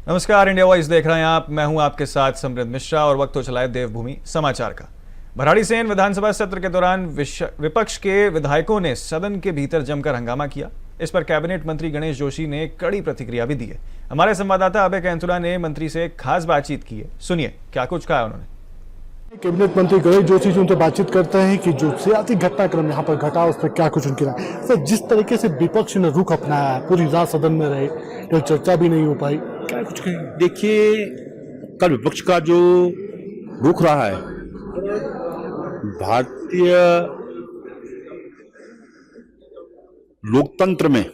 नमस्कार, India voice देख रहे हैं आप। मैं हूं आपके साथ समृद्ध मिश्रा और वक्त हो चला है देवभूमि समाचार का। भराड़ीसेन विधानसभा सत्र के दौरान विपक्ष के विधायकों ने सदन के भीतर जमकर हंगामा किया। इस पर कैबिनेट मंत्री गणेश जोशी ने कड़ी प्रतिक्रिया भी दी है। हमारे संवाददाता अभय कैंथुला ने मंत्री से खास बातचीत की है। सुनिए क्या कुछ कहा उन्होंने। कैबिनेट मंत्री गणेश जोशी जी उनसे बातचीत करते हैं कि जो सियासी घटनाक्रम यहाँ पर घटा उस पर क्या कुछ उनकी राय। सर, जिस तरीके से विपक्ष ने रुख अपनाया, पूरी रात सदन में रहे, तो चर्चा भी नहीं हो पाई, क्या कुछ कहें? देखिए, कल विपक्ष का जो रुख रहा है, भारतीय लोकतंत्र में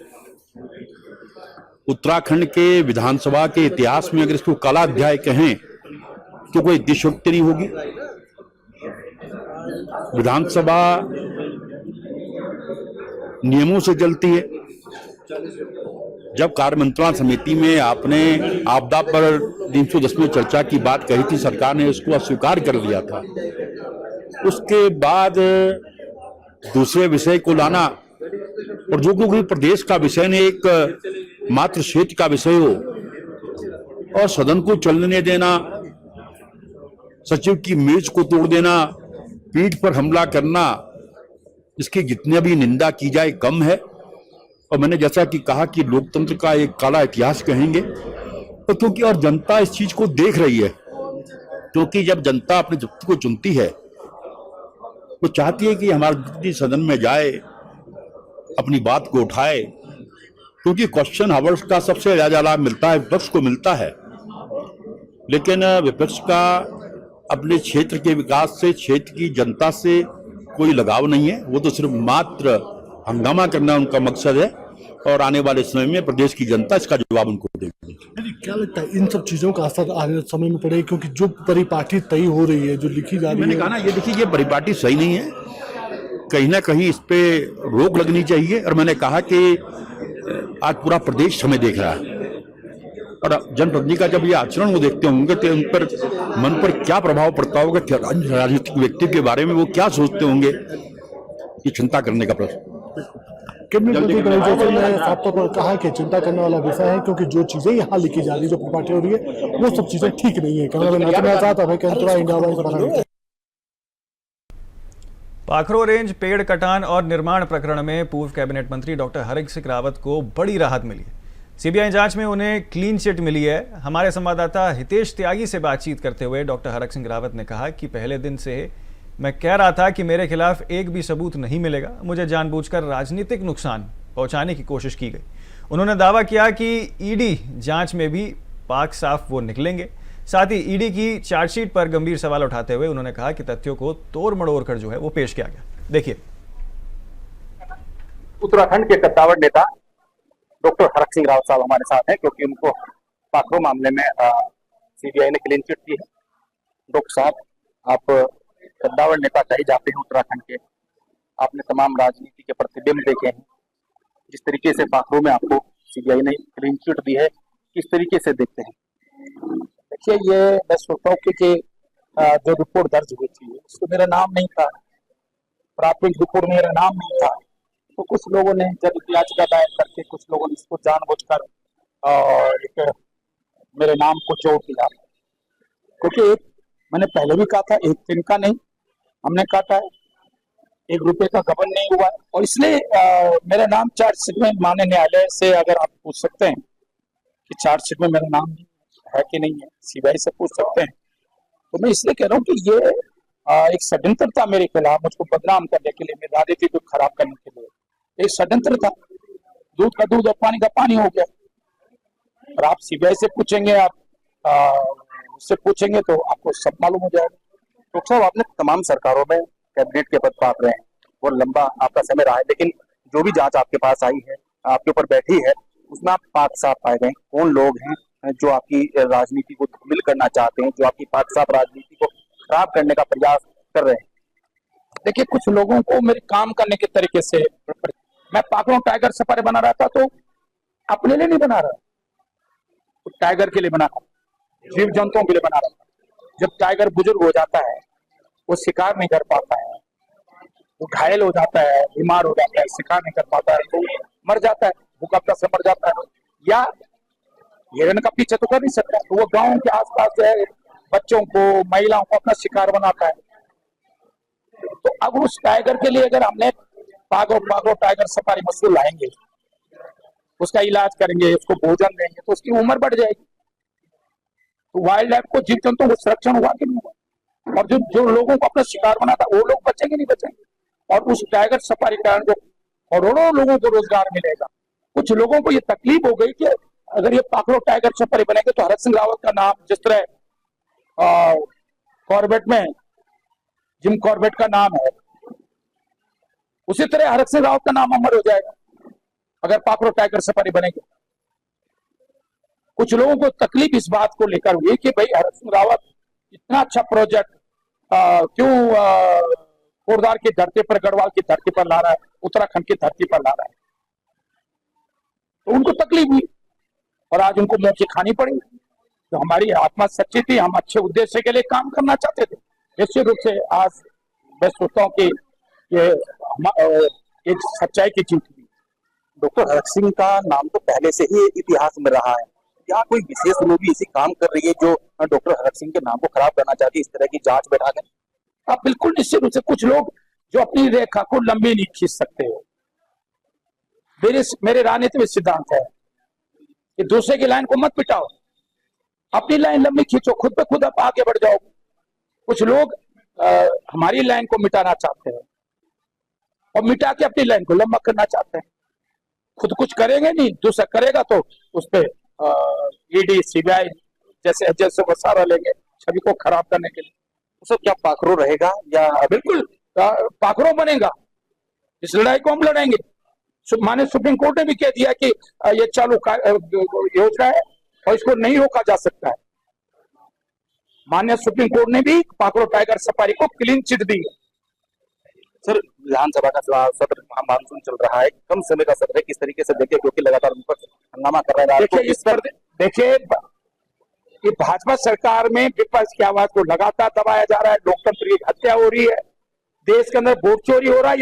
उत्तराखंड के विधानसभा के इतिहास में अगर इसको काला अध्याय कहें तो कोई देशभक्ति नहीं होगी। विधानसभा नियमों से चलती है। जब कार्य मंत्रणा समिति में आपने आपदा पर 310 में चर्चा की बात कही थी, सरकार ने उसको अस्वीकार कर दिया था। उसके बाद दूसरे विषय को लाना, और जो क्योंकि प्रदेश का विषय ने एक मात्र क्षेत्र का विषय हो और सदन को चलने देना, सचिव की मेज को तोड़ देना, पीठ पर हमला करना, इसकी जितनी भी निंदा की जाए कम है। और मैंने जैसा कि कहा कि लोकतंत्र का एक काला इतिहास कहेंगे, तो क्योंकि और जनता इस चीज को देख रही है। क्योंकि जब जनता अपने व्यक्ति को चुनती है वो चाहती है कि हमारा व्यक्ति सदन में जाए, अपनी बात को उठाए, क्योंकि क्वेश्चन आवर्स का सबसे ज्यादा लाभ मिलता है विपक्ष को मिलता है। लेकिन विपक्ष का अपने क्षेत्र के विकास से, क्षेत्र की जनता से कोई लगाव नहीं है। वो तो सिर्फ मात्र हंगामा करना उनका मकसद है, और आने वाले समय में प्रदेश की जनता इसका जवाब उनको देगी। क्या लगता है इन सब चीजों का असर आने वाले समय में पड़ेगा? क्योंकि जो परिपाटी तय हो रही है, जो लिखी जा रही है, मैंने कहा ना, ये देखिए, ये परिपाटी सही नहीं है। कहीं ना कहीं इस पे रोक लगनी चाहिए। और मैंने कहा कि आज पूरा प्रदेश हमें देख रहा है, और जनप्रतिनिधि का जब ये आचरण वो देखते होंगे तो उन पर मन पर क्या प्रभाव पड़ता होगा, क्या राजनीतिक व्यक्ति के बारे में वो क्या सोचते होंगे, ये चिंता करने का प्रश्न। कैबिनेट मंत्री गणेश जोशी ने साफ तौर पर कहा कि चिंता करने वाला विषय है, क्योंकि जो चीजें यहाँ लिखी जा रही है, जो परिपाटी हो रही है, वो सब चीजें ठीक नहीं है। अभय कैंथुला, इंडिया वॉइस। पाखरो रेंज पेड़ कटान और निर्माण प्रकरण में पूर्व कैबिनेट मंत्री डॉक्टर हरक सिंह रावत को बड़ी राहत मिली है। सीबीआई जांच में उन्हें क्लीन चिट मिली है। हमारे संवाददाता हितेश त्यागी से बातचीत करते हुए डॉक्टर हरक सिंह रावत ने कहा कि पहले दिन से मैं कह रहा था कि मेरे खिलाफ एक भी सबूत नहीं मिलेगा, मुझे जानबूझकर राजनीतिक नुकसान पहुंचाने की कोशिश की गई। उन्होंने दावा किया कि ईडी जांच में भी पाक साफ वो निकलेंगे। साथ ही ईडी की चार्जशीट पर गंभीर सवाल उठाते हुए उन्होंने कहा कि तथ्यों को तोड़ मड़ोड़ कर जो है वो पेश किया गया। देखिए, उत्तराखंड के कद्दावर नेता डॉक्टर हरक सिंह रावत साहब हमारे साथ हैं, क्योंकि उनको पाखरो मामले में सीबीआई ने क्लीन चिट दी है। डॉक्टर साहब, आप कद्दावर नेता कहे जाते हैं उत्तराखंड के, आपने तमाम राजनीति के प्रतिबिंब देखे हैं। जिस तरीके से पाखरो में आपको सीबीआई ने क्लीन चिट दी है, किस तरीके से देखते हैं? देखिए, ये मैं सोचता हूँ कि जो रिपोर्ट दर्ज हुई थी उसमें मेरा नाम नहीं था, प्राथमिक रिपोर्ट में मेरा नाम नहीं था। तो कुछ लोगों ने जब याचिका दायर करके कुछ लोगों ने इसको जानबूझकर एक मेरे नाम को जोड़ दिया, क्योंकि एक मैंने पहले भी कहा था, एक दिन का नहीं हमने काटा है, 1 रुपए का गबन नहीं हुआ है। और इसलिए मेरा नाम चार्जशीट में, माननीय न्यायालय से अगर आप पूछ सकते हैं कि चार्जशीट में मेरा नाम है कि नहीं है, सीबीआई से पूछ सकते हैं। तो मैं इसलिए कह रहा हूँ कि ये एक षड्यंत्र था मेरे खिलाफ, मुझको बदनाम करने के लिए, मेरी राजनीति को खराब करने के लिए एक षड्यंत्र था। दूध का दूध और पानी का पानी हो गया। और आप सीबीआई से पूछेंगे, आप उससे पूछेंगे तो आपको सब मालूम हो जाएगा। डॉक्टर साहब, आपने तमाम सरकारों में कैबिनेट के पद पार रहे हैं, वो लंबा आपका समय रहा है, लेकिन जो भी जांच आपके पास आई है, आपके ऊपर बैठी है, उसमें आप पाक साफ पाए गए। कौन लोग हैं जो आपकी राजनीति को धूमिल करना चाहते हैं, जो आपकी पाक साफ राजनीति को खराब करने का प्रयास कर रहे हैं? देखिए, कुछ लोगों को मेरे काम करने के तरीके से, मैं पाखरो टाइगर सफारी बना रहा था तो अपने लिए नहीं बना रहा, तो टाइगर के लिए बना रहा, जीव जंतुओं के लिए बना रहा था। जब टाइगर बुजुर्ग हो जाता है, वो शिकार नहीं कर पाता है, वो घायल हो जाता है, बीमार हो जाता है, शिकार नहीं कर पाता है, तो मर जाता है, भूखता से मर जाता है, हिरण का पीछा तो कर नहीं सकता, तो वो गांव के आसपास जो है बच्चों को, महिलाओं को अपना शिकार बनाता है। तो अब उस टाइगर के लिए अगर हमने पागो टाइगर सफारी मशरूम लाएंगे, उसका इलाज करेंगे, उसको भोजन देंगे, तो उसकी उम्र बढ़ जाएगी। तो वाइल्ड लाइफ को, जीव जंतुओं को संरक्षण हुआ कि नहीं हुआ? और जो लोगों को अपना शिकार बनाता वो लोग बचेंगे नहीं बचेंगे? और उस टाइगर सफारी के कारण जो करोड़ों लोगों को रोजगार मिलेगा। कुछ लोगों को ये तकलीफ हो गई कि अगर ये पाखरो टाइगर सफारी बनेंगे तो हरक सिंह रावत का नाम, जिस तरह कॉर्बेट में जिम कॉर्बेट का नाम है, उसी तरह हरक सिंह रावत का नाम अमर हो जाएगा अगर पाखरो टाइगर सफारी बनेगी। कुछ लोगों को तकलीफ इस बात को लेकर हुई कि भाई हरक सिंह रावत इतना अच्छा प्रोजेक्ट क्यों कोटद्वार की धरती पर, गढ़वाल की धरती पर ला रहा है, उत्तराखंड की धरती पर ला रहा है। तो उनको तकलीफ हुई और आज उनको मौके खानी पड़ी। तो हमारी आत्मा सच्ची थी, हम अच्छे उद्देश्य के लिए काम करना चाहते थे। निश्चित रूप से आज मैं सोचता हूँ कि ये एक सच्चाई की जीत हुई। डॉक्टर हरक सिंह का नाम तो पहले से ही इतिहास में रहा है, क्या कोई विशेष लोग भी इसी काम कर रही है जो डॉक्टर हरक सिंह के नाम को खराब करना चाहती है, इस तरह की जांच बैठा कर? आप बिल्कुल निश्चित रूप से, कुछ लोग जो अपनी रेखा को लंबी नहीं खींच सकते हो। मेरे राजनीति में सिद्धांत है कि दूसरे की लाइन को मत पिटाओ, अपनी लाइन लंबी खींचो, खुद पे खुद आप आगे बढ़ जाओ। कुछ लोग हमारी लाइन को मिटाना चाहते हैं और मिटा के अपनी लाइन को लंबा करना चाहते हैं। खुद कुछ करेंगे नहीं, दूसरा करेगा तो उस पर ईडी सीबीआई जैसे एजेंसी को सहारा लेंगे छवि को खराब करने के लिए। तो क्या पाखरो रहेगा या? बिल्कुल पाखरो बनेगा। इस लड़ाई को हम लड़ेंगे। माननीय सुप्रीम कोर्ट ने भी कह दिया कि ये चालू योजना है और इसको नहीं रोका जा सकता है। माननीय सुप्रीम कोर्ट ने भी पाखरो टाइगर सफारी को क्लीन चिट दी है। सर, विधानसभा का सत्र मानसून चल रहा है, कम समय का सत्र है, किस तरीके से देखिए, क्योंकि लगातार विपक्ष हंगामा कर रहा है। देखिए इस पर देखिए कि भाजपा सरकार में विपक्ष की आवाज को लगातार दबाया जा रहा है, लोकतंत्र की हत्या हो रही है, देश के अंदर वोट चोरी हो रहा है,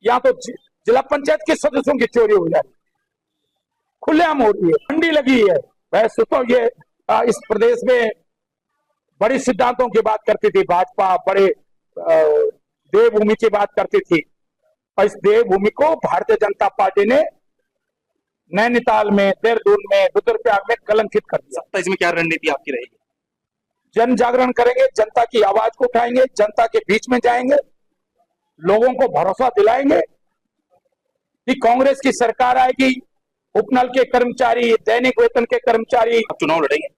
या तो जिला पंचायत के सदस्यों की चोरी हो जा रही है, खुलेआम हो रही है, मंडी लगी है। मैं सोचता हूँ ये इस प्रदेश में बड़े सिद्धांतों की बात करती थी भाजपा, बड़े देवभूमि की बात करती थी, और इस देवभूमि को भारतीय जनता पार्टी ने नैनीताल में, देहरादून में, रुद्रप्रयाग में कलंकित कर दिया। सत्ता इसमें क्या रणनीति आपकी रहेगी? जन जागरण करेंगे, जनता की आवाज को उठाएंगे, जनता के बीच में जाएंगे, लोगों को भरोसा दिलाएंगे कि कांग्रेस की सरकार आएगी, उपनल के कर्मचारी, दैनिक वेतन के कर्मचारी चुनाव लड़ेंगे,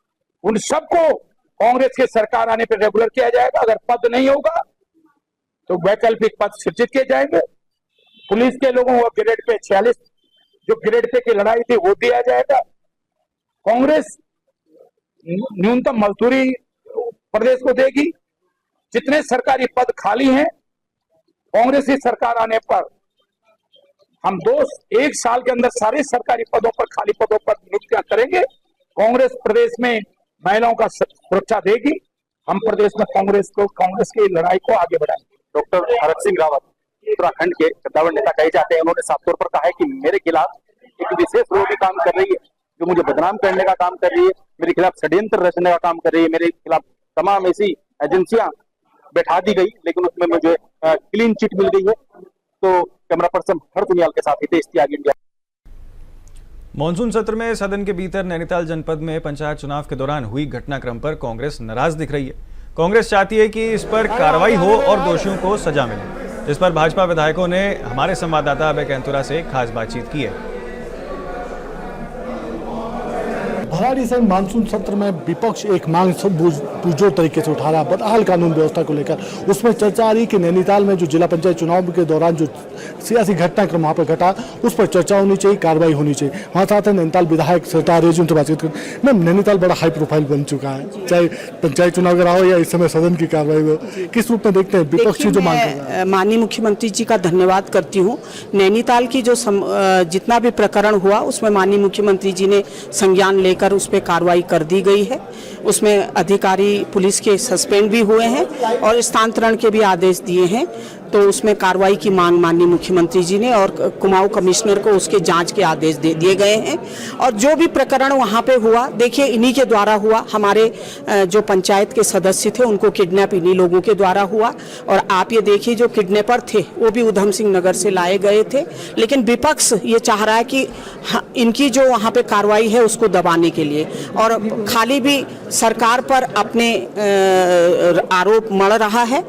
उन सबको कांग्रेस की सरकार आने पर रेगुलर किया जाएगा। अगर पद नहीं होगा तो वैकल्पिक पद सृजित किए जाएंगे। पुलिस के लोगों को ग्रेड पे 46 जो ग्रेड पे की लड़ाई थी वो दिया जाएगा। कांग्रेस न्यूनतम मजदूरी प्रदेश को देगी। जितने सरकारी पद खाली हैं, कांग्रेस की सरकार आने पर हम 1 साल के अंदर सारे सरकारी पदों पर, खाली पदों पर नियुक्तियां करेंगे। कांग्रेस प्रदेश में महिलाओं का सुरक्षा देगी। हम प्रदेश में कांग्रेस की लड़ाई को आगे बढ़ाएंगे। डॉक्टर हरक सिंह रावत उत्तराखंड के कद्दावर नेता कहे जाते हैं, उन्होंने साफ तौर पर कहा है कि मेरे खिलाफ एक विशेष लोग काम कर रही है, जो मुझे बदनाम करने का काम कर रही है, मेरे खिलाफ षड्यंत्र रचने का काम कर रही है, मेरे खिलाफ तमाम ऐसी एजेंसियां बैठा दी गई, लेकिन उसमें मुझे क्लीन चिट मिल गई है। तो कैमरा पर्सन हर्ष दुनियाल के साथ हितेश त्यागी, इंडिया। मॉनसून सत्र में सदन के भीतर नैनीताल जनपद में पंचायत चुनाव के दौरान हुई घटनाक्रम पर कांग्रेस नाराज दिख रही है। कांग्रेस चाहती है कि इस पर कार्रवाई हो और दोषियों को सजा मिले। इस पर भाजपा विधायकों ने हमारे संवाददाता अभय कैंतुरा से खास बातचीत की है। भराड़ीसैंण मानसून सत्र में विपक्ष एक मांग पुरजोर तरीके से उठा रहा है बदहाल कानून व्यवस्था को लेकर। उसमें चर्चा आ रही कि नैनीताल में जो जिला पंचायत चुनाव के दौरान जो सियासी घटनाक्रम वहाँ पर घटा, उस पर चर्चा होनी चाहिए, कार्रवाई होनी चाहिए। हमारे साथ है नैनीताल विधायक सरदार रेजी, उनसे बातचीत कर। मैम, नैनीताल बड़ा हाई प्रोफाइल बन चुका है, चाहे पंचायत चुनाव का हो या इस समय सदन की कार्रवाई हो, किस रूप में देखते हैं विपक्ष की जो मांग कर रहा है? माननीय मुख्यमंत्री जी का धन्यवाद करती हूँ। नैनीताल की जो जितना भी प्रकरण हुआ उसमें माननीय मुख्यमंत्री जी ने संज्ञान लेकर उस पर कार्रवाई कर दी गई है। उसमें अधिकारी पुलिस के सस्पेंड भी हुए हैं और स्थानांतरण के भी आदेश दिए हैं। तो उसमें कार्रवाई की मांग माननीय मुख्यमंत्री जी ने और कुमाऊं कमिश्नर को उसके जांच के आदेश दे दिए गए हैं। और जो भी प्रकरण वहाँ पे हुआ, देखिए इन्हीं के द्वारा हुआ। हमारे जो पंचायत के सदस्य थे उनको किडनैप इन्हीं लोगों के द्वारा हुआ। और आप ये देखिए जो किडनैपर थे वो भी उधम सिंह नगर से लाए गए थे। लेकिन विपक्ष ये चाह रहा है कि इनकी जो वहाँ पे कार्रवाई है उसको दबाने के लिए, और खाली भी सरकार पर अपने आरोप मढ़ रहा है।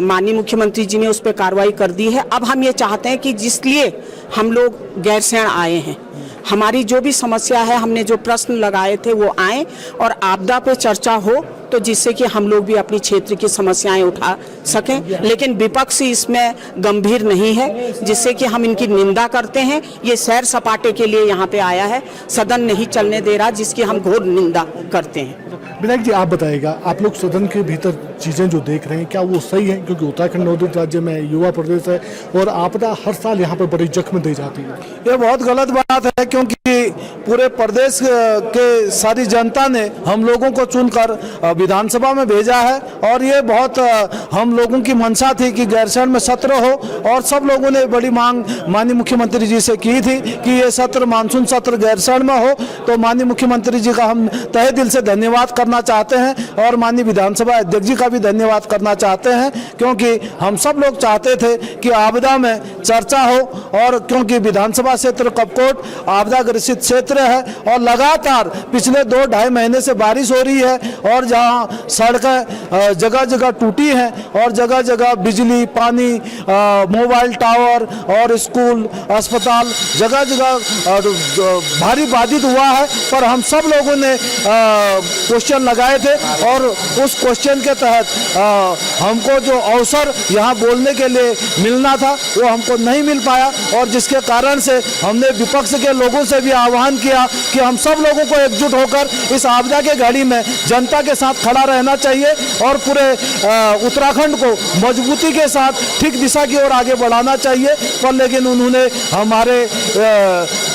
माननीय मुख्यमंत्री जी ने उस पर कार्रवाई कर दी है। अब हम ये चाहते हैं कि जिसलिए हम लोग गैरसैंण आए हैं, हमारी जो भी समस्या है, हमने जो प्रश्न लगाए थे वो आए और आपदा पे चर्चा हो, तो जिससे कि हम लोग भी अपनी क्षेत्र की समस्याएं उठा सकें। लेकिन विपक्ष इसमें गंभीर नहीं है, जिससे कि हम इनकी निंदा करते हैं। ये सैर सपाटे के लिए यहाँ पे आया है, सदन नहीं चलने दे रहा, जिसकी हम घोर निंदा करते हैं। विनायक जी, आप बताइएगा, आप लोग सदन के भीतर चीजें जो देख रहे हैं क्या वो सही है? क्योंकि उत्तराखंड नवोदित राज्य में युवा प्रदेश है और आपदा हर साल यहाँ पर बड़ी जख्म दी जाती है। ये बहुत गलत बात है, क्योंकि पूरे प्रदेश के सारी जनता ने हम लोगों को चुनकर विधानसभा में भेजा है। और ये बहुत हम लोगों की मंशा थी कि गैरसैंण में सत्र हो, और सब लोगों ने बड़ी मांग माननीय मुख्यमंत्री जी से की थी कि ये सत्र मानसून सत्र गैरसैंण में हो। तो माननीय मुख्यमंत्री जी का हम तहे दिल से धन्यवाद करना चाहते हैं और माननीय विधानसभा अध्यक्ष जी का भी धन्यवाद करना चाहते हैं, क्योंकि हम सब लोग चाहते थे कि आपदा में चर्चा हो। और क्योंकि विधानसभा क्षेत्र कपकोट आपदा ग्रसित क्षेत्र है और लगातार पिछले 2-2.5 महीने से बारिश हो रही है, और जहां सड़कें जगह जगह टूटी हैं और जगह जगह बिजली, पानी, मोबाइल टावर और स्कूल, अस्पताल जगह जगह भारी बाधित हुआ है। पर हम सब लोगों ने क्वेश्चन लगाए थे और उस क्वेश्चन के तहत हमको जो अवसर यहाँ बोलने के लिए मिलना था वो हमको नहीं मिल पाया, और जिसके कारण से हमने विपक्ष के लोगों से भी आह्वान किया कि हम सब लोगों को एकजुट होकर इस आपदा के घड़ी में जनता के साथ खड़ा रहना चाहिए और पूरे उत्तराखंड को मजबूती के साथ ठीक दिशा की ओर आगे बढ़ाना चाहिए। पर लेकिन उन्होंने हमारे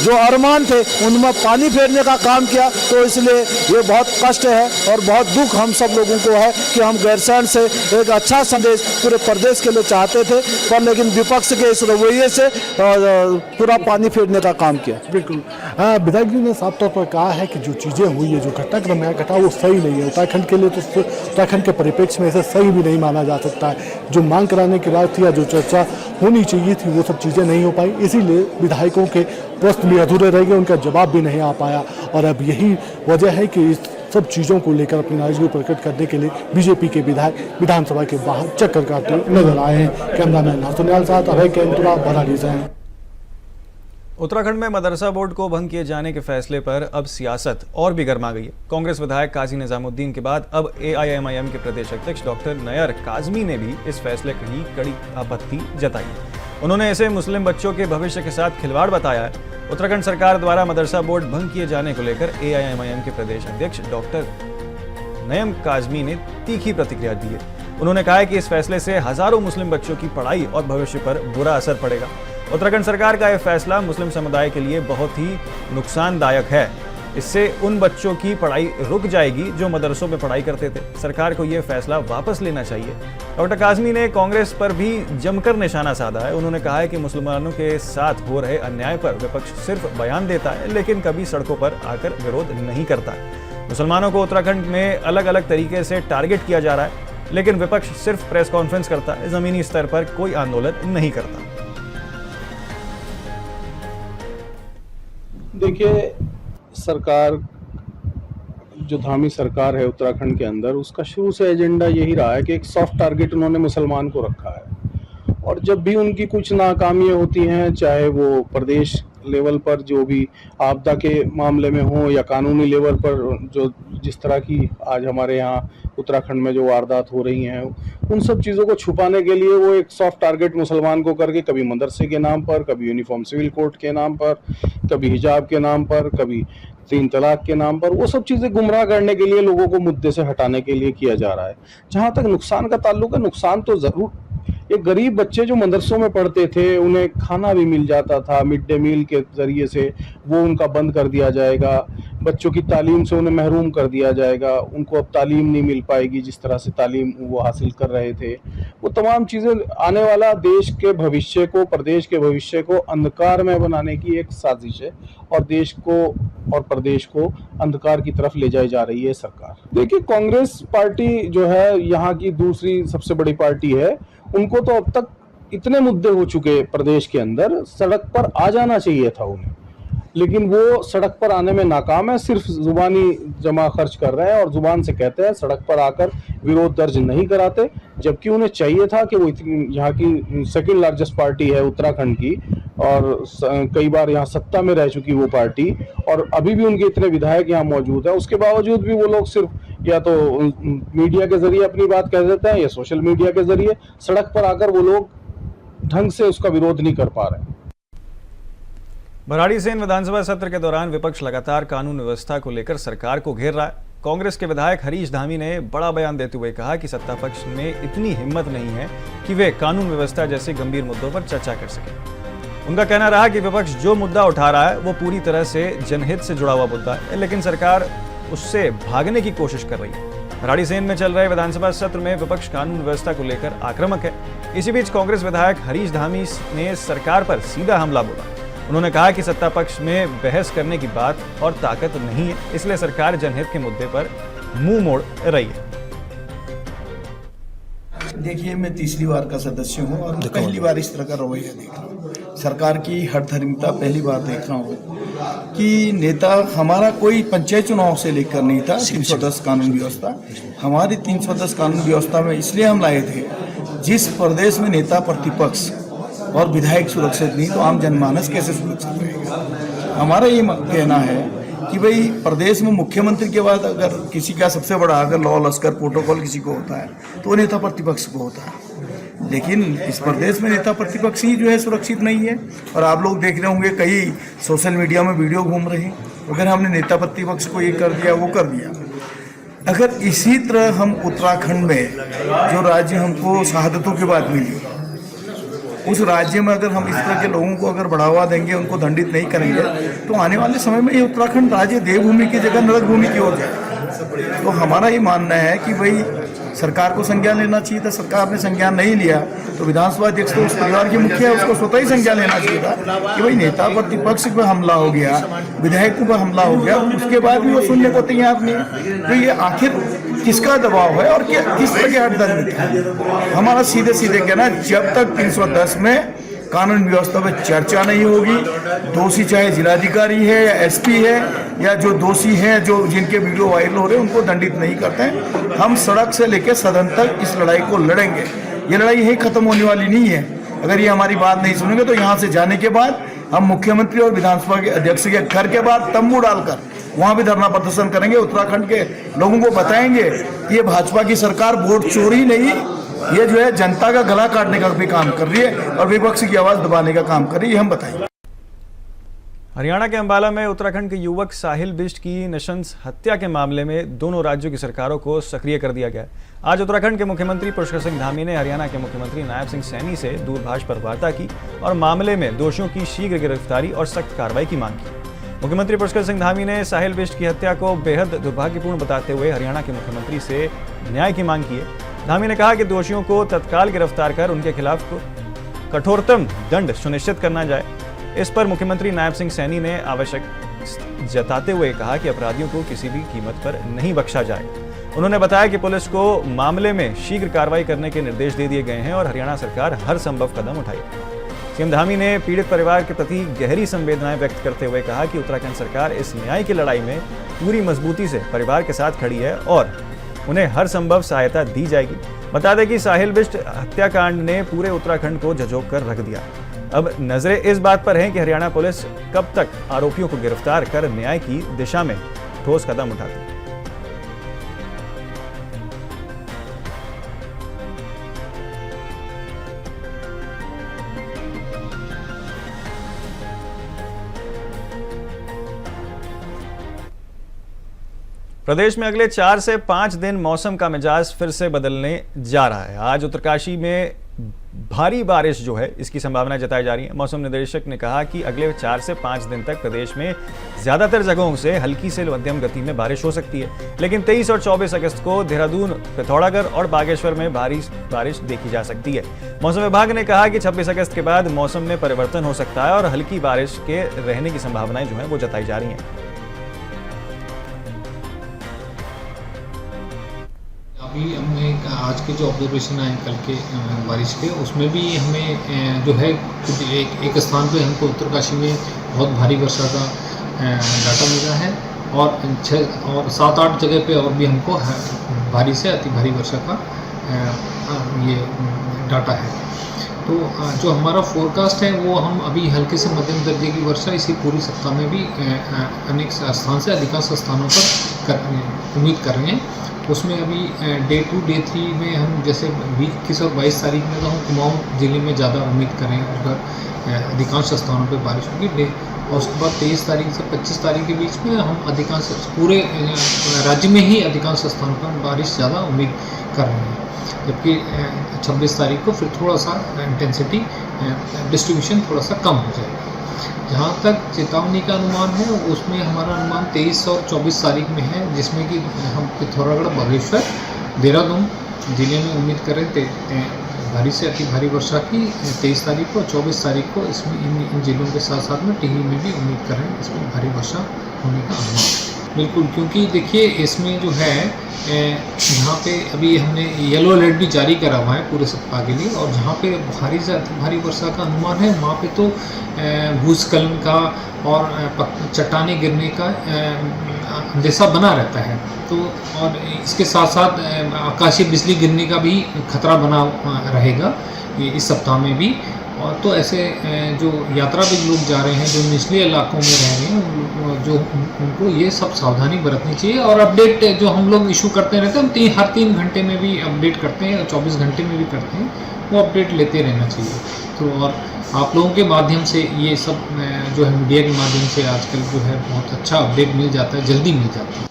जो अरमान थे उनमें पानी फेरने का काम किया। तो इसलिए ये बहुत कष्ट है और बहुत दुख हम सब लोगों को है कि हम गैरसैंण से एक अच्छा संदेश पूरे प्रदेश के लिए चाहते थे, पर लेकिन विपक्ष के इस रवैये से पूरा पानी फेरने का काम किया। बिल्कुल, विधायक जी ने साफ तौर पर कहा है कि जो चीज़ें हुई है, जो घटनाक्रम यहाँ घटा, वो सही नहीं है। उत्तराखंड के लिए तो उत्तराखंड के परिप्रेक्ष्य में इसे सही भी नहीं माना जा सकता है। जो मांग कराने की बात थी या जो चर्चा होनी चाहिए थी वो सब चीज़ें नहीं हो पाई, इसीलिए विधायकों के प्रश्न भी अधूरे रह गए, उनका जवाब भी नहीं आ पाया। और अब यही वजह है कि इस सब चीज़ों को लेकर अपनी नाराजगी प्रकट करने के लिए बीजेपी के विधायक विधानसभा के बाहर चक्कर काटते नजर आए हैं। कैमरामैन हरसुनियाल साथ अभय केंतुरा, बराली से। उत्तराखंड में मदरसा बोर्ड को भंग किए जाने के फैसले पर अब सियासत और भी गर्मा गई है। कांग्रेस विधायक काजी निजामुद्दीन के बाद अब AIMIM के प्रदेश अध्यक्ष डॉक्टर नयर काजमी ने भी इस फैसले की कड़ी आपत्ति जताई है। उन्होंने इसे मुस्लिम बच्चों के भविष्य के साथ खिलवाड़ बताया है। उत्तराखंड सरकार द्वारा मदरसा बोर्ड भंग किए जाने को लेकर AIMIM के प्रदेश अध्यक्ष डॉक्टर नयम काजमी ने तीखी प्रतिक्रिया दी है। उन्होंने कहा है कि इस फैसले से हजारों मुस्लिम बच्चों की पढ़ाई और भविष्य पर बुरा असर पड़ेगा। उत्तराखंड सरकार का यह फैसला मुस्लिम समुदाय के लिए बहुत ही नुकसानदायक है। इससे उन बच्चों की पढ़ाई रुक जाएगी जो मदरसों में पढ़ाई करते थे। सरकार को यह फैसला वापस लेना चाहिए। डॉक्टर काजमी ने कांग्रेस पर भी जमकर निशाना साधा है। उन्होंने कहा है कि मुसलमानों के साथ हो रहे अन्याय पर विपक्ष सिर्फ बयान देता है, लेकिन कभी सड़कों पर आकर विरोध नहीं करता है। मुसलमानों को उत्तराखंड में अलग अलग तरीके से टारगेट किया जा रहा है, लेकिन विपक्ष सिर्फ प्रेस कॉन्फ्रेंस करता है, जमीनी स्तर पर कोई आंदोलन नहीं करता। देखिए, सरकार जो धामी सरकार है उत्तराखंड के अंदर, उसका शुरू से एजेंडा यही रहा है कि एक सॉफ्ट टारगेट उन्होंने मुसलमान को रखा है। और जब भी उनकी कुछ नाकामियां होती हैं, चाहे वो प्रदेश लेवल पर जो भी आपदा के मामले में हो या कानूनी लेवल पर जो जिस तरह की आज हमारे यहाँ उत्तराखंड में जो वारदात हो रही हैं, उन सब चीज़ों को छुपाने के लिए वो एक सॉफ्ट टारगेट मुसलमान को करके कभी मदरसे के नाम पर, कभी यूनिफॉर्म सिविल कोड के नाम पर, कभी हिजाब के नाम पर, कभी 3 तलाक के नाम पर, वो सब चीज़ें गुमराह करने के लिए, लोगों को मुद्दे से हटाने के लिए किया जा रहा है। जहाँ तक नुकसान का ताल्लुक है, नुकसान तो ज़रूर, एक गरीब बच्चे जो मदरसों में पढ़ते थे उन्हें खाना भी मिल जाता था मिड डे मील के जरिए से, वो उनका बंद कर दिया जाएगा। बच्चों की तालीम से उन्हें महरूम कर दिया जाएगा, उनको अब तालीम नहीं मिल पाएगी जिस तरह से तालीम वो हासिल कर रहे थे। वो तमाम चीज़ें आने वाला देश के भविष्य को, प्रदेश के भविष्य को अंधकार में बनाने की एक साजिश है और देश को और प्रदेश को अंधकार की तरफ ले जाई जा रही है सरकार। देखिए, कांग्रेस पार्टी जो है यहाँ की दूसरी सबसे बड़ी पार्टी है, उनको तो अब तक इतने मुद्दे हो चुके प्रदेश के अंदर, सड़क पर आ जाना चाहिए था उन्हें, लेकिन वो सड़क पर आने में नाकाम है। सिर्फ जुबानी जमा खर्च कर रहे हैं और जुबान से कहते हैं, सड़क पर आकर विरोध दर्ज नहीं कराते, जबकि उन्हें चाहिए था कि वो यहाँ की सेकंड लार्जेस्ट पार्टी है उत्तराखंड की और कई बार यहाँ सत्ता में रह चुकी वो पार्टी, और अभी भी उनके इतने विधायक यहाँ मौजूद है, उसके बावजूद भी वो लोग सिर्फ या तो मीडिया के जरिए अपनी बात कह देते हैं या सोशल मीडिया के जरिए, सड़क पर आकर वो लोग ढंग से उसका विरोध नहीं कर पा रहे। भराड़ीसेन विधानसभा सत्र के दौरान विपक्ष लगातार कानून व्यवस्था को लेकर सरकार को घेर रहा है। कांग्रेस के विधायक हरीश धामी ने बड़ा बयान देते हुए कहा कि सत्ता पक्ष में इतनी हिम्मत नहीं है कि वे कानून व्यवस्था जैसे गंभीर मुद्दों पर चर्चा कर सके। उनका कहना रहा कि विपक्ष जो मुद्दा उठा रहा है वो पूरी तरह से जनहित से जुड़ा हुआ मुद्दा है, लेकिन सरकार उससे भागने की कोशिश कर रही है। भराड़ीसेन में चल रहे विधानसभा सत्र में विपक्ष कानून व्यवस्था को लेकर आक्रामक है। इसी बीच कांग्रेस विधायक हरीश धामी ने सरकार पर सीधा हमला बोला। उन्होंने कहा कि सत्ता पक्ष में बहस करने की बात और ताकत नहीं है, इसलिए सरकार जनहित के मुद्दे पर मुंह मोड़ रही है। देखिए, मैं तीसरी बार का सदस्य हूं और पहली बार इस तरह का रवैया देख रहा हूं। सरकार की हठधर्मिता पहली बार देख रहा हूं कि नेता, हमारा कोई पंचायत चुनाव से लेकर नहीं था 310 कानून व्यवस्था। हमारी 310 कानून व्यवस्था में इसलिए हम लाए थे, जिस प्रदेश में नेता प्रतिपक्ष और विधायक सुरक्षित नहीं तो आम जनमानस कैसे सुरक्षित रहेगा। हमारा ये कहना है कि भाई प्रदेश में मुख्यमंत्री के बाद अगर किसी का सबसे बड़ा अगर लॉ लश्कर प्रोटोकॉल किसी को होता है तो वो नेता प्रतिपक्ष को होता है, लेकिन इस प्रदेश में नेता प्रतिपक्ष ही जो है सुरक्षित नहीं है। और आप लोग देख रहे होंगे कई सोशल मीडिया में वीडियो घूम रहे हैं, अगर हमने नेता प्रतिपक्ष को ये कर दिया वो कर दिया। अगर इसी तरह हम उत्तराखंड में जो राज्य हमको शहादतों के बाद मिली, उस राज्य में अगर हम इस तरह के लोगों को अगर बढ़ावा देंगे, उनको दंडित नहीं करेंगे, तो आने वाले समय में ये उत्तराखंड राज्य देवभूमि की जगह नरक भूमि की ओर जाए। तो हमारा ये मानना है कि भाई सरकार को संज्ञान लेना चाहिए था, सरकार ने संज्ञान नहीं लिया, तो विधानसभा अध्यक्ष तो उस परिवार के मुखिया है, उसको स्वतः ही संज्ञान लेना चाहिए था कि भाई नेता प्रतिपक्ष पर हमला हो गया, विधायकों पर हमला हो गया, उसके बाद भी वो सुनने को तैयार नहीं है। तो ये आखिर किसका दबाव है और किस तरह के हठधर्मी है। हमारा सीधे सीधे कहना है, जब तक 310 में कानून व्यवस्था में चर्चा नहीं होगी, दोषी चाहे जिलाधिकारी है या एसपी है या जो दोषी हैं, जो जिनके वीडियो वायरल हो रहे हैं, उनको दंडित नहीं करते हैं, हम सड़क से लेकर सदन तक इस लड़ाई को लड़ेंगे। ये लड़ाई यही खत्म होने वाली नहीं है। अगर ये हमारी बात नहीं सुनेंगे तो यहाँ से जाने के बाद हम मुख्यमंत्री और विधानसभा के अध्यक्ष के घर के बाद तंबू डालकर वहां भी धरना प्रदर्शन करेंगे। उत्तराखंड के लोगों को बताएंगे कि ये भाजपा की सरकार वोट चोरी नहीं, ये जो है जनता का गला काटने का भी काम कर रही है और विपक्ष की आवाज दबाने का काम कर रही है, हम बताएंगे। हरियाणा के अंबाला में उत्तराखंड के युवक साहिल बिष्ट की नृशंस हत्या के मामले में दोनों राज्यों की सरकारों को सक्रिय कर दिया गया। आज उत्तराखंड के मुख्यमंत्री पुष्कर सिंह धामी ने हरियाणा के मुख्यमंत्री नायब सिंह सैनी से दूरभाष पर वार्ता की और मामले में दोषियों की शीघ्र गिरफ्तारी और सख्त कार्रवाई की मांग की। मुख्यमंत्री पुष्कर सिंह धामी ने साहिल बिष्ट की हत्या को बेहद दुर्भाग्यपूर्ण बताते हुए हरियाणा के मुख्यमंत्री से न्याय की मांग की है। धामी ने कहा कि दोषियों को तत्काल गिरफ्तार कर उनके खिलाफ कठोरतम दंड सुनिश्चित करना जाए। इस पर मुख्यमंत्री नायब सिंह सैनी ने आवश्यक जताते हुए कहा कि अपराधियों को किसी भी कीमत पर नहीं बख्शा जाए। उन्होंने बताया कि पुलिस को मामले में शीघ्र कार्रवाई करने के निर्देश दे दिए गए हैं और हरियाणा सरकार हर संभव कदम उठाएगी। सीएम धामी ने पीड़ित परिवार के प्रति गहरी संवेदनाएं व्यक्त करते हुए कहा कि उत्तराखंड सरकार इस न्याय की लड़ाई में पूरी मजबूती से परिवार के साथ खड़ी है और उन्हें हर संभव सहायता दी जाएगी। बता दें कि साहिल बिष्ट हत्याकांड ने पूरे उत्तराखंड को झंझोक कर रख दिया। अब नजरें इस बात पर हैं कि हरियाणा पुलिस कब तक आरोपियों को गिरफ्तार कर न्याय की दिशा में ठोस कदम उठाती है। प्रदेश में अगले 4 से 5 दिन मौसम का मिजाज फिर से बदलने जा रहा है। आज उत्तरकाशी में भारी बारिश जो है इसकी संभावना जताई जा रही है। मौसम निदेशक ने कहा कि अगले 4 से 5 दिन तक प्रदेश में ज्यादातर जगहों से हल्की से मध्यम गति में बारिश हो सकती है, लेकिन 23 और 24 अगस्त को देहरादून, पिथौरागढ़ और बागेश्वर में भारी बारिश देखी जा सकती है। मौसम विभाग ने कहा कि 26 अगस्त के बाद मौसम में परिवर्तन हो सकता है और हल्की बारिश के रहने की संभावनाएं जो है वो जताई जा रही हैं। अभी हमें आज के जो ऑब्जर्वेशन आए कल के बारिश के, उसमें भी हमें जो है एक स्थान पे हमको उत्तरकाशी में बहुत भारी वर्षा का डाटा मिला है और 7-8 जगह पे और भी हमको भारी से अति भारी वर्षा का ये डाटा है। तो जो हमारा फोरकास्ट है वो हम अभी हल्के से मध्यम दर्जे की वर्षा इसी पूरी सप्ताह में भी अनेक स्थान से अधिकांश स्थानों पर उम्मीद कर रहे हैं। उसमें अभी डे 2 डे 3 में हम जैसे 21 और 22 तारीख में तो हम कुमाऊं जिले में ज़्यादा उम्मीद कर रहे हैं, उस पर अधिकांश स्थानों पर बारिश होगी। और उसके बाद 23 तारीख से 25 तारीख के बीच में हम अधिकांश पूरे राज्य में ही अधिकांश स्थानों पर बारिश ज़्यादा उम्मीद कर रहे हैं, जबकि 26 तारीख को फिर थोड़ा सा इंटेंसिटी डिस्ट्रीब्यूशन थोड़ा सा कम हो जाएगा। जहाँ तक चेतावनी का अनुमान है उसमें हमारा अनुमान 23 और 24 तारीख में है, जिसमें कि हम पिथौरागढ़, बागेश्वर, देहरादून जिले में उम्मीद करें भारी से अति भारी वर्षा की 23 तारीख को। 24 तारीख को इसमें इन जिलों के साथ साथ में टिहरी में भी उम्मीद करें इसमें भारी वर्षा होने का अनुमान। बिल्कुल, क्योंकि देखिए इसमें जो है यहाँ पे अभी हमने येलो अलर्ट भी जारी करा हुआ है पूरे सप्ताह के लिए, और जहाँ पे भारी से अति भारी वर्षा का अनुमान है वहाँ पे तो भूस्खलन का और चट्टाने गिरने का अंदेशा बना रहता है। तो और इसके साथ साथ आकाशीय बिजली गिरने का भी खतरा बना रहेगा इस सप्ताह में भी। और तो ऐसे जो यात्रा पे लोग जा रहे हैं, जो निचले इलाकों में रह रहे हैं, जो उनको ये सब सावधानी बरतनी चाहिए। और अपडेट जो हम लोग इशू करते रहते हैं, हम हर 3 घंटे में भी अपडेट करते हैं, 24 घंटे में भी करते हैं, वो अपडेट लेते रहना चाहिए। तो और आप लोगों के माध्यम से ये सब जो है मीडिया के माध्यम से आजकल जो है बहुत अच्छा अपडेट मिल जाता है, जल्दी मिल जाता है।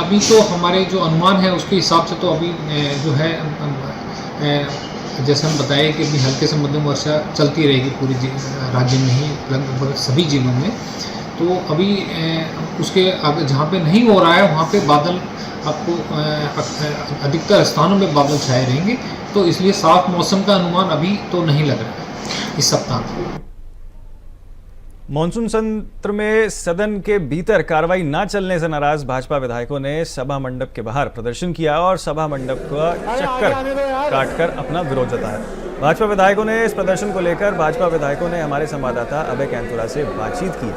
अभी तो हमारे जो अनुमान है उसके हिसाब से तो अभी जो है जैसे हम बताए कि अभी हल्के से मध्यम वर्षा चलती रहेगी पूरे राज्य में ही, लगभग सभी जिलों में। तो अभी उसके आगे जहाँ पे नहीं हो रहा है वहाँ पे बादल आपको अधिकतर स्थानों में बादल छाए रहेंगे, तो इसलिए साफ मौसम का अनुमान अभी तो नहीं लग रहा है इस सप्ताह में। मॉनसून सत्र में सदन के भीतर कार्रवाई न चलने से नाराज भाजपा विधायकों ने सभा मंडप के बाहर प्रदर्शन किया और सभा मंडप का चक्कर काटकर अपना विरोध जताया। भाजपा विधायकों ने इस प्रदर्शन को लेकर भाजपा विधायकों ने हमारे संवाददाता अभय कैंतुरा से बातचीत की।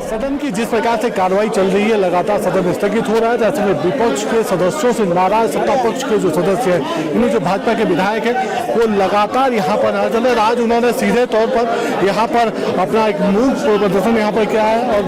सदन की जिस प्रकार से कार्रवाई चल रही है, लगातार सदन स्थगित हो रहा है, ऐसे में विपक्ष के सदस्यों से नाराज सत्ता पक्ष के जो सदस्य हैं, इन्हें जो भाजपा के विधायक हैं वो लगातार यहाँ पर आ चले। आज उन्होंने सीधे तौर पर यहाँ पर अपना एक मूक प्रदर्शन यहाँ पर किया है और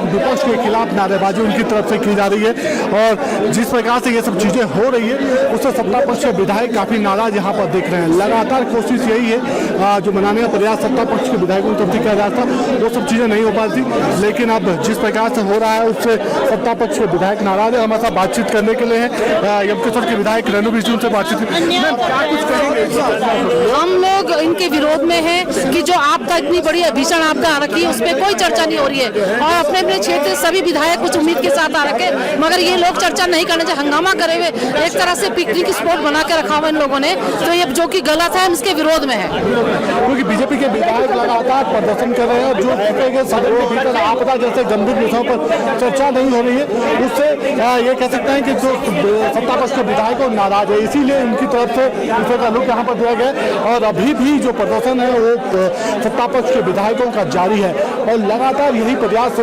विपक्ष के खिलाफ नारेबाजी उनकी तरफ से की जा रही है। और जिस प्रकार से ये सब चीजें हो रही है उससे सत्ता पक्ष के विधायक काफी नाराज यहाँ पर दिख रहे हैं। लगातार कोशिश यही है जो मनाने का प्रयास सत्ता पक्ष के विधायकों की तरफ से किया जा रहा था, वो सब चीजें नहीं हो पाती, लेकिन अब जिस प्रकार से हो रहा है उससे सत्ता पक्ष के विधायक नाराज है। हमारे साथ बातचीत करने के लिए है यमकेश्वर के विधायक रेणु बिश्नोई से बातचीत। हम लोग इनके विरोध में हैं कि जो आपदा इतनी बड़ी भीषण आपदा आ रखी है उस पर कोई चर्चा नहीं हो रही है, और अपने अपने क्षेत्र सभी विधायक कुछ उम्मीद के साथ आ रखे, मगर ये लोग चर्चा नहीं करने चाहिए। हंगामा करे हुए एक तरह से पिकनिक स्पॉट बना के रखा हुआ इन लोगों ने, तो ये जो कि गलत है, हम इसके विरोध में है। क्योंकि बीजेपी के विधायक लगातार प्रदर्शन कर रहे हैं, जो सदन के भीतर आपदा जैसे गंभीर विषयों पर चर्चा नहीं हो रही है, उससे ये कह सकते हैं कि जो सत्ता पक्ष के विधायक नाराज है, इसीलिए उनकी तरफ से दूसरे का लुक यहाँ पर दिया गया। और अभी भी जो प्रदर्शन है वो सत्ता पक्ष के विधायकों का जारी है और लगातार यही प्रयास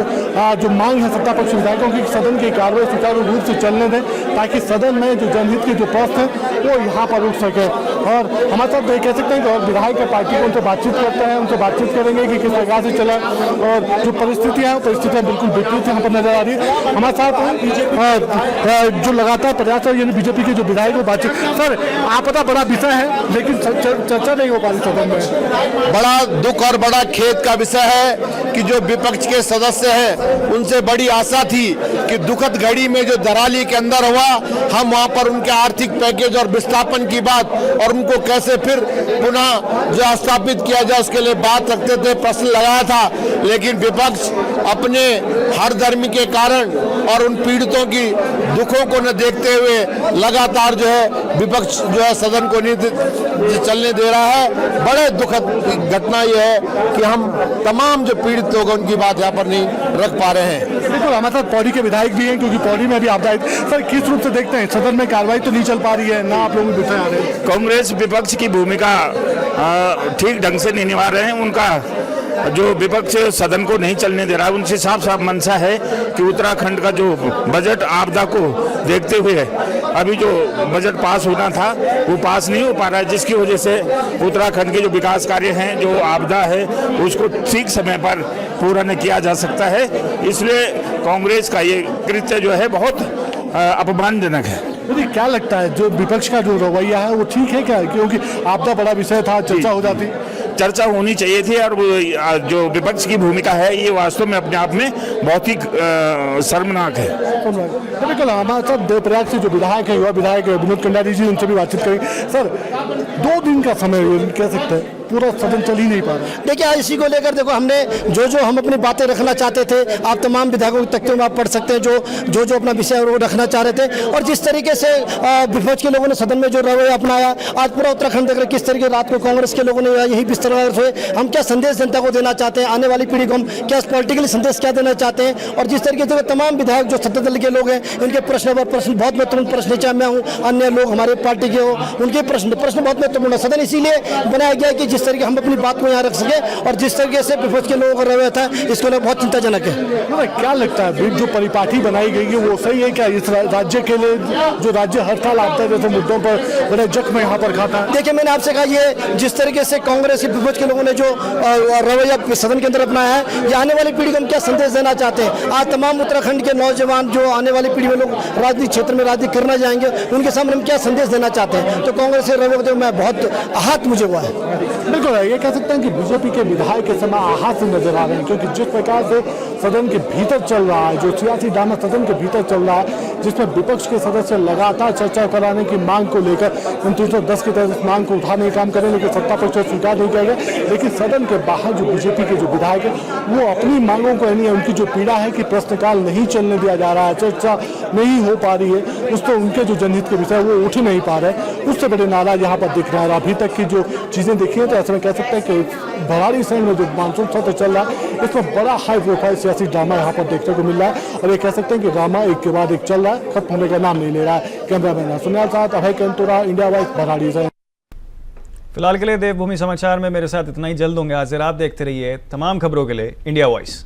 जो मांग है सत्ता पक्ष विधायकों की सदन की कार्रवाई सुचारू रूप से चलने दें, ताकि सदन में जो जनहित के जो प्रश्न है वो यहाँ पर उठ सके। और हमारे साथ कह सकते हैं कि विधायक के पार्टी को उनसे बातचीत करते हैं, उनसे बातचीत करेंगे कि किस प्रकार से चला और जो परिस्थितियाँ है परिस्थितियां बिल्कुल विपरीत यहाँ पर नजर आ रही है। हमारे साथ जो लगातार प्रयास है यानी बीजेपी के जो विधायक वो बातचीत। सर आपदा बड़ा विषय है लेकिन चर्चा नहीं हो पा रही सदन में। बड़ा दुख और बड़ा खेद का विषय है कि जो विपक्ष के सदस्य हैं उनसे बड़ी आशा थी कि दुखद घड़ी में जो दराली के अंदर हुआ हम वहां पर उनके आर्थिक पैकेज और विस्थापन की बात और उनको कैसे फिर पुनः जो स्थापित किया जाए उसके लिए बात रखते थे, प्रश्न लगाया था। लेकिन विपक्ष अपने हर धर्म के कारण और उन पीड़ितों की दुखों को न देखते हुए लगातार जो है विपक्ष जो है सदन को नहीं चलने दे रहा है। बड़े दुखद घटना यह है कि हम तमाम जो पीड़ित लोग उनकी बात यहाँ पर नहीं रख पा रहे हैं। बिल्कुल हमारे साथ पौड़ी के विधायक भी हैं क्योंकि पौड़ी में भी आपदा है। सर किस रूप से देखते हैं सदन में कार्रवाई तो नहीं चल पा रही है, ना आप लोगों विषय आ रहे हैं। कांग्रेस विपक्ष की भूमिका ठीक ढंग से नहीं निभा रहे हैं। उनका जो विपक्ष सदन को नहीं चलने दे रहा है उनसे साफ साफ मंशा है कि उत्तराखंड का जो बजट आपदा को देखते हुए अभी जो बजट पास होना था वो पास नहीं हो पा रहा है, जिसकी वजह से उत्तराखंड के जो विकास कार्य हैं जो आपदा है उसको ठीक समय पर पूरा नहीं किया जा सकता है। इसलिए कांग्रेस का ये कृत्य जो है बहुत अपमानजनक है। मुझे क्या लगता है जो विपक्ष का जो रवैया है वो ठीक है क्या, क्योंकि आपदा बड़ा विषय था, चर्चा हो जाती, चर्चा होनी चाहिए थी और जो विपक्ष की भूमिका है ये वास्तव में अपने आप में बहुत ही शर्मनाक है। बिल्कुल हमारे साथ देवप्रयाग से जो विधायक है युवा विधायक विनोद कंडारी जी, उनसे भी बातचीत करेंगे। सर 2 दिन का समय कह सकते हैं पूरा सदन चल ही नहीं पा रहा। देखिए आज इसी को लेकर देखो हमने जो हम अपनी बातें रखना चाहते थे आप तमाम विधायकों के तख्ते में आप पढ़ सकते हैं जो अपना विषय वो रखना चाह रहे थे। और जिस तरीके से विपक्ष के लोगों ने सदन में जो रवैया अपनाया, आज पूरा उत्तराखंड देख रहे किस तरीके रात को कांग्रेस के लोगों ने यही बिस्तर हुए। हम क्या संदेश जनता को देना चाहते हैं, आने वाली पीढ़ी को हम क्या पॉलिटिकली संदेश क्या देना चाहते हैं। और जिस तरीके से तमाम विधायक जो सत्ता दल के लोग हैं इनके प्रश्न बहुत महत्वपूर्ण प्रश्न, चाहे मैं हूँ अन्य लोग हमारे पार्टी के हो, उनके प्रश्न बहुत महत्वपूर्ण है। सदन इसीलिए बनाया गया कि जिस तरीके हम अपनी बात को यहाँ रख सके और जिस तरीके से विपक्ष के लोगों का रवैया था इसको लेकर बहुत चिंताजनक है। क्या लगता है जो परिपाटी बनाई गई है वो सही है क्या इस राज्य के लिए, जो राज्य हड़ताल आता है जैसे मुद्दों पर बड़े जख्म यहाँ पर खाता है। देखिए मैंने आपसे कहा ये जिस तरीके से कांग्रेस के विपक्ष के लोगों ने जो रवैया सदन के अंदर अपनाया है, ये आने वाली पीढ़ी को हम क्या संदेश देना चाहते हैं। आज तमाम उत्तराखंड के नौजवान जो आने वाली पीढ़ी में लोग राजनीतिक क्षेत्र में राजनीति करना जाएंगे उनके सामने हम क्या संदेश देना चाहते हैं। तो कांग्रेस के रवैये में बहुत आहत मुझे हुआ है। बिल्कुल ये कह सकते हैं कि बीजेपी के विधायक के समय आहत नजर आ रहे हैं, क्योंकि जिस प्रकार से सदन के भीतर चल रहा है, जो सियासी ड्रामा सदन के भीतर चल रहा है, जिसमें विपक्ष के सदस्य लगातार चर्चा कराने की मांग को लेकर 310 की तरह इस मांग को उठाने का काम करें, लेकिन सत्ता पक्ष स्वीकार नहीं किया गया। लेकिन सदन के बाहर जो बीजेपी के जो विधायक है वो अपनी मांगों को यानी उनकी जो पीड़ा है कि प्रश्नकाल नहीं चलने दिया जा रहा है, चर्चा नहीं हो पा रही है, उस पर उनके जो जनहित के विषय वो उठ ही नहीं पा रहे, उससे बड़े नाराज यहाँ पर दिख रहा है। अभी तक की जो चीजें देखी है तो ऐसे में कह सकते हैं कि भराड़ी शहर में जो मानसून सत्र चल रहा है इसमें बड़ा हाई प्रोफाइल सियासी ड्रामा यहाँ पर देखने को मिल रहा है। और ये कह सकते हैं कि ड्रामा एक के बाद एक चल रहा है, खत्म होने का नाम नहीं ले रहा है। कैमरामैन सुनील साथ अभय कैंतोरा, इंडिया वाइज, भराड़ी से। फिलहाल के लिए देवभूमि समाचार में मेरे साथ इतना ही। जल्द होंगे हाजिर। आप देखते रहिए तमाम खबरों के लिए इंडिया वॉइस।